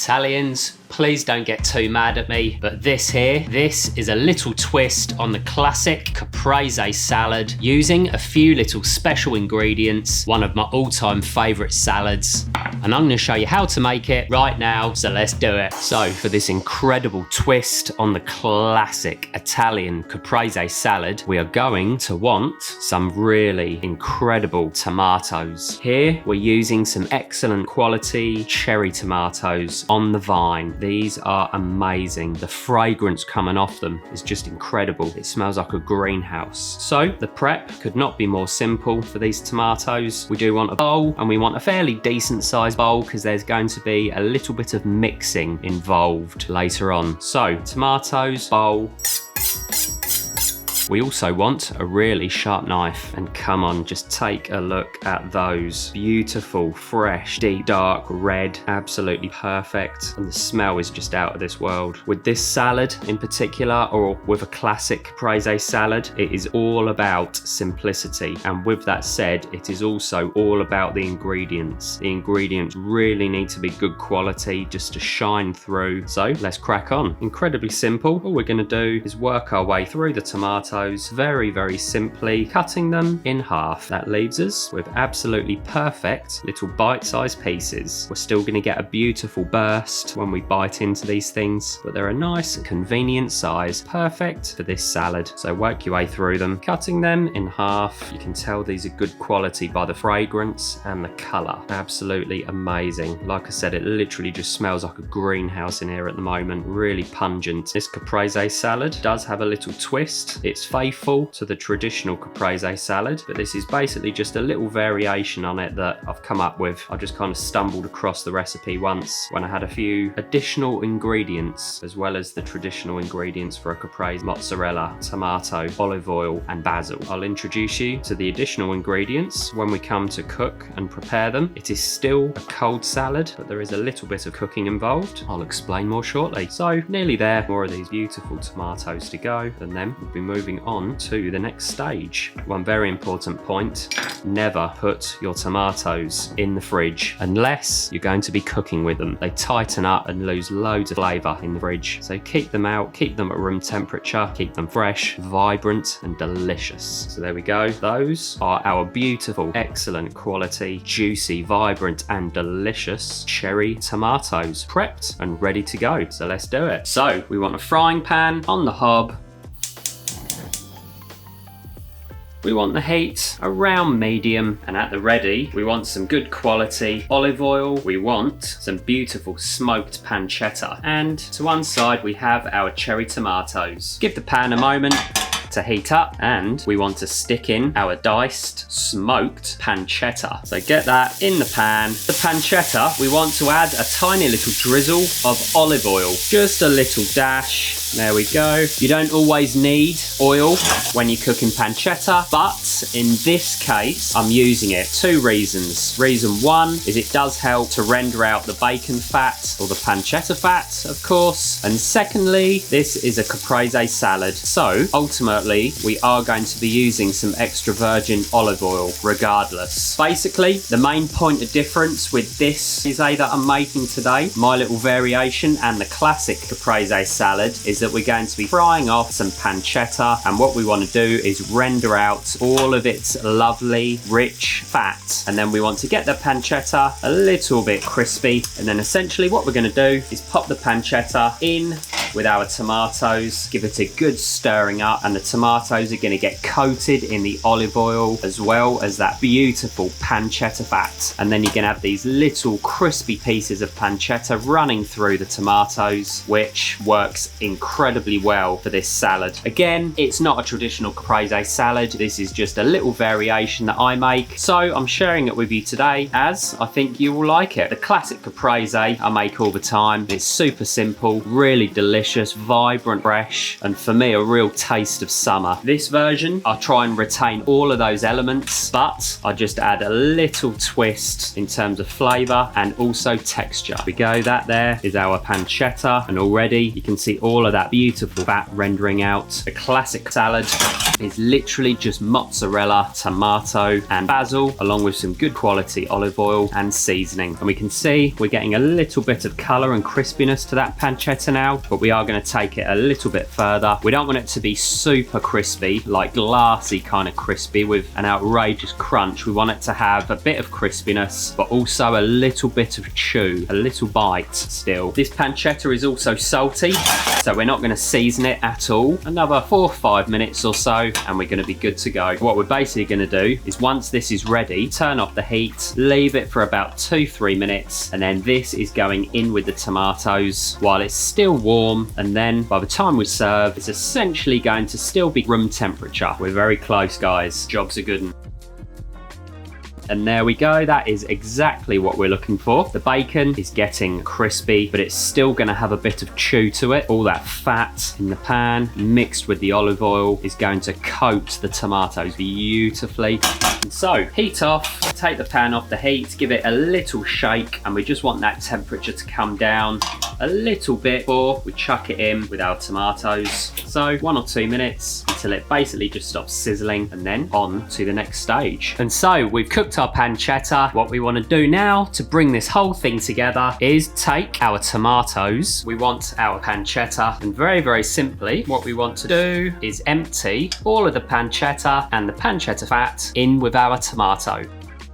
Italians, please don't get too mad at me, but this is a little twist on the classic caprese salad using a few little special ingredients, one of my all-time favorite salads, and I'm gonna show you how to make it right now, so let's do it. So for this incredible twist on the classic Italian caprese salad, we are going to want some really incredible tomatoes. Here we're using some excellent quality cherry tomatoes on the vine. These are amazing. The fragrance coming off them is just incredible. It smells like a greenhouse. So the prep could not be more simple for these tomatoes. We do want a bowl, and we want a fairly decent sized bowl because there's going to be a little bit of mixing involved later on. So tomatoes, bowl. We also want a really sharp knife, and come on, just take a look at those. Beautiful, fresh, deep, dark red, absolutely perfect. And the smell is just out of this world. With this salad in particular, or with a classic caprese salad, it is all about simplicity. And with that said, it is also all about the ingredients. The ingredients really need to be good quality just to shine through. So let's crack on. Incredibly simple. All we're gonna do is work our way through the tomatoes very, very simply, cutting them in half. That leaves us with absolutely perfect little bite-sized pieces. We're still going to get a beautiful burst when we bite into these things, but they're a nice convenient size, perfect for this salad. So work your way through them, cutting them in half. You can tell these are good quality by the fragrance and the colour. Absolutely amazing. Like I said, it literally just smells like a greenhouse in here at the moment. Really pungent. This caprese salad does have a little twist. It's faithful to the traditional caprese salad, but this is basically just a little variation on it that I've come up with. I just kind of stumbled across the recipe once when I had a few additional ingredients as well as the traditional ingredients for a caprese: mozzarella, tomato, olive oil and basil. I'll introduce you to the additional ingredients when we come to cook and prepare them. It is still a cold salad, but there is a little bit of cooking involved. I'll explain more shortly. So nearly there, more of these beautiful tomatoes to go, and then we'll be moving on to the next stage. One very important point: never put your tomatoes in the fridge unless you're going to be cooking with them. They tighten up and lose loads of flavour in the fridge. So keep them out, keep them at room temperature, keep them fresh, vibrant and delicious. So there we go. Those are our beautiful, excellent quality, juicy, vibrant and delicious cherry tomatoes, prepped and ready to go. So let's do it. So we want a frying pan on the hob. We want the heat around medium, and at the ready, we want some good quality olive oil. We want some beautiful smoked pancetta. And to one side, we have our cherry tomatoes. Give the pan a moment to heat up, and we want to stick in our diced smoked pancetta. So get that in the pan. The pancetta, we want to add a tiny little drizzle of olive oil, just a little dash. There we go. You don't always need oil when you're cooking pancetta, but in this case, I'm using it. Two reasons. Reason one is it does help to render out the bacon fat, or the pancetta fat, of course. And secondly, this is a caprese salad. So ultimately, we are going to be using some extra virgin olive oil regardless. Basically, the main point of difference with this is that I'm making today, my little variation, and the classic caprese salad is that we're going to be frying off some pancetta, and what we want to do is render out all of its lovely rich fat, and then we want to get the pancetta a little bit crispy, and then essentially what we're going to do is pop the pancetta in with our tomatoes, give it a good stirring up, and the tomatoes are going to get coated in the olive oil as well as that beautiful pancetta fat, and then you're going to have these little crispy pieces of pancetta running through the tomatoes, which works incredibly well for this salad. Again, it's not a traditional caprese salad. This is just a little variation that I make, so I'm sharing it with you today as I think you will like it. The classic caprese I make all the time. It's super simple, really delicious, delicious, vibrant, fresh, and for me, a real taste of summer. This version, I'll try and retain all of those elements, but I just add a little twist in terms of flavour and also texture. We go, that there is our pancetta, and already you can see all of that beautiful fat rendering out. The classic salad is literally just mozzarella, tomato and basil, along with some good quality olive oil and seasoning. And we can see we're getting a little bit of colour and crispiness to that pancetta now, but we are going to take it a little bit further. We don't want it to be super crispy, like glassy kind of crispy with an outrageous crunch. We want it to have a bit of crispiness, but also a little bit of chew, a little bite still. This pancetta is also salty, so we're not going to season it at all. Another 4 or 5 minutes or so, and we're going to be good to go. What we're basically going to do is, once this is ready, turn off the heat, leave it for about 2-3 minutes, and then this is going in with the tomatoes while it's still warm, and then by the time we serve, it's essentially going to still be room temperature. We're very close, guys. Job's a good one. And there we go, that is exactly what we're looking for. The bacon is getting crispy, but it's still going to have a bit of chew to it. All that fat in the pan mixed with the olive oil is going to coat the tomatoes beautifully. And so, heat off, take the pan off the heat, give it a little shake, and we just want that temperature to come down a little bit before we chuck it in with our tomatoes. So 1 or 2 minutes until it basically just stops sizzling, and then on to the next stage. And so we've cooked our pancetta. What we want to do now to bring this whole thing together is take our tomatoes. We want our pancetta, and very, very simply, what we want to do is empty all of the pancetta and the pancetta fat in with our tomato.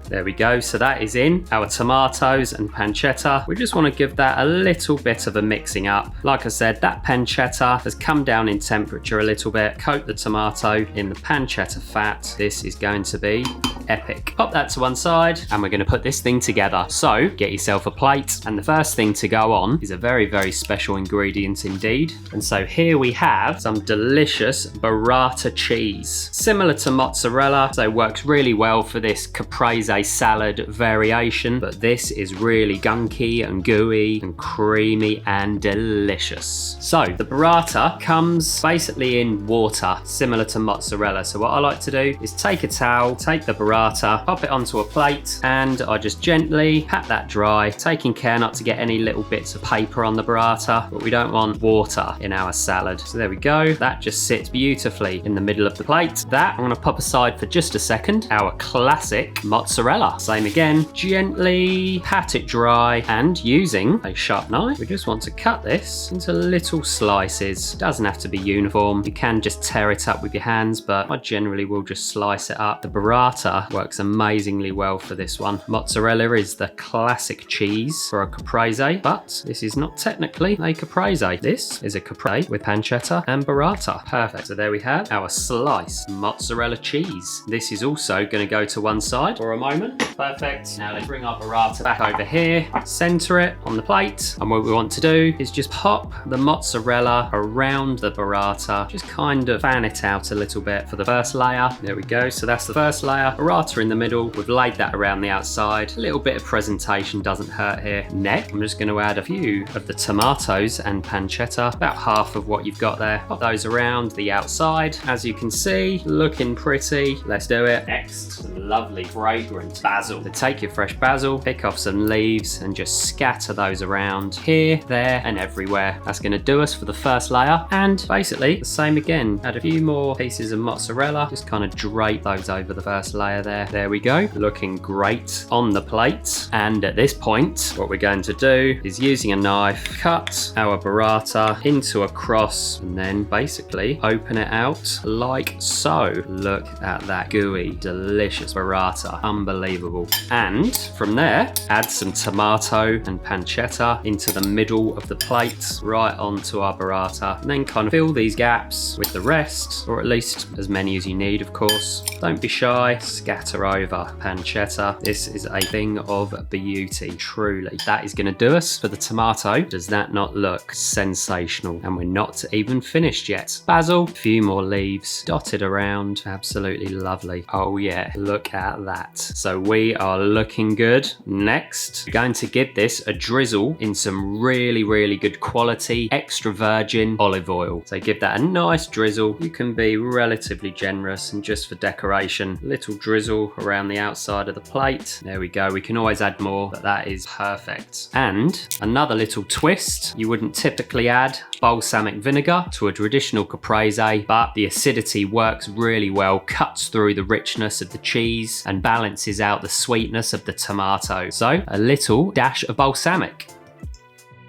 There we go, so that is in our tomatoes and pancetta. We just want to give that a little bit of a mixing up. Like I said, that pancetta has come down in temperature a little bit. Coat the tomato in the pancetta fat. This is going to be epic. Pop that to one side, and we're going to put this thing together. So get yourself a plate, and the first thing to go on is a very, very special ingredient indeed. And so here we have some delicious burrata cheese. Similar to mozzarella, so works really well for this caprese salad variation, but this is really gunky and gooey and creamy and delicious. So the burrata comes basically in water, similar to mozzarella. So what I like to do is take a towel, take the burrata, pop it onto a plate, and I just gently pat that dry, taking care not to get any little bits of paper on the burrata, but we don't want water in our salad. So there we go, that just sits beautifully in the middle of the plate. That I'm going to pop aside for just a second. Our classic mozzarella. Same again, gently pat it dry, and using a sharp knife, we just want to cut this into little slices. Doesn't have to be uniform. You can just tear it up with your hands, but I generally will just slice it up. The burrata works amazingly well for this one. Mozzarella is the classic cheese for a caprese, but this is not technically a caprese. This is a caprese with pancetta and burrata. Perfect. So there we have our sliced mozzarella cheese. This is also going to go to one side for a moment. Perfect. Now let's bring our burrata back over here, center it on the plate, and what we want to do is just pop the mozzarella around the burrata, just kind of fan it out a little bit for the first layer. There we go, so that's the first layer. Burrata in the middle, we've laid that around the outside. A little bit of presentation doesn't hurt here. Next, I'm just going to add a few of the tomatoes and pancetta, about half of what you've got there. Pop those around the outside. As you can see, looking pretty. Let's do it. Next, some lovely fragrant basil. So take your fresh basil, pick off some leaves, and just scatter those around here, there, and everywhere. That's going to do us for the first layer. And basically the same again. Add a few more pieces of mozzarella, just kind of drape those over the first layer there. There we go, looking great on the plate. And at this point, what we're going to do is, using a knife, cut our burrata into a cross, and then basically open it out like so. Look at that gooey, delicious burrata. Unbelievable. And from there, add some tomato and pancetta into the middle of the plate, right onto our burrata, and then kind of fill these gaps with the rest, or at least as many as you need, of course. Don't be shy, scatter over pancetta. This is a thing of beauty, truly. That is going to do us for the tomato. Does that not look sensational? And we're not even finished yet. Basil, a few more leaves dotted around, absolutely lovely. Oh yeah, look at that. So we are looking good. Next, we're going to give this a drizzle in some really, really good quality extra virgin olive oil. So give that a nice drizzle. You can be relatively generous, and just for decoration, a little drizzle around the outside of the plate. There we go. We can always add more, but that is perfect. And another little twist, you wouldn't typically add balsamic vinegar to a traditional caprese, but the acidity works really well, cuts through the richness of the cheese and balances out the sweetness of the tomato. So a little dash of balsamic.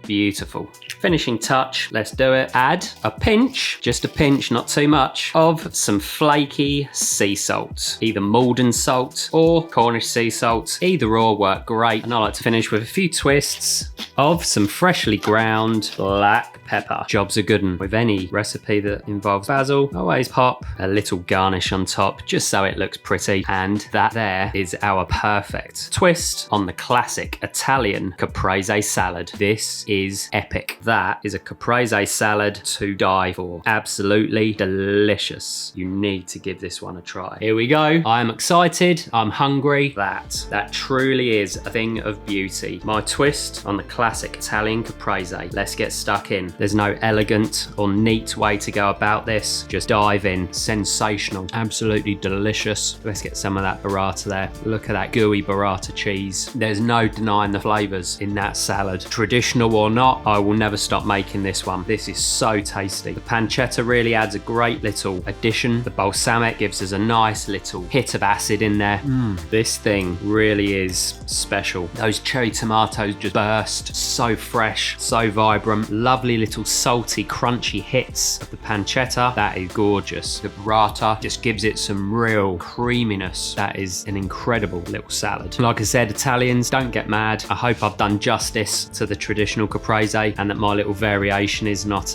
Beautiful. Finishing touch, let's do it. Add a pinch, just a pinch, not too much, of some flaky sea salt. Either Maldon salt or Cornish sea salt. Either or work great. And I like to finish with a few twists of some freshly ground black pepper. Job's a good one. With any recipe that involves basil, always pop a little garnish on top, just so it looks pretty. And that there is our perfect twist on the classic Italian caprese salad. This is epic. That is a caprese salad to die for. Absolutely delicious. You need to give this one a try. Here we go. I'm excited. I'm hungry. That truly is a thing of beauty. My twist on the classic Italian caprese. Let's get stuck in. There's no elegant or neat way to go about this. Just dive in. Sensational. Absolutely delicious. Let's get some of that burrata there. Look at that gooey burrata cheese. There's no denying the flavors in that salad. Traditional or not, I will never stop making this one. This is so tasty. The pancetta really adds a great little addition. The balsamic gives us a nice little hit of acid in there. This thing really is special. Those cherry tomatoes just burst. So fresh, so vibrant. Lovely little salty, crunchy hits of the pancetta. That is gorgeous. The burrata just gives it some real creaminess. That is an incredible little salad. Like I said, Italians, don't get mad. I hope I've done justice to the traditional caprese and that my little variation is not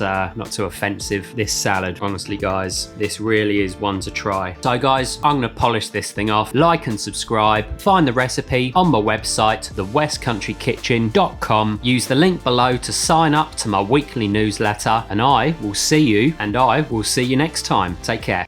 too offensive. This salad, honestly guys, this really is one to try. So guys, I'm gonna polish this thing off. Like and subscribe. Find the recipe on my website, thewestcountrykitchen.com. Use the link below to sign up to my weekly newsletter, and I will see you next time. Take care.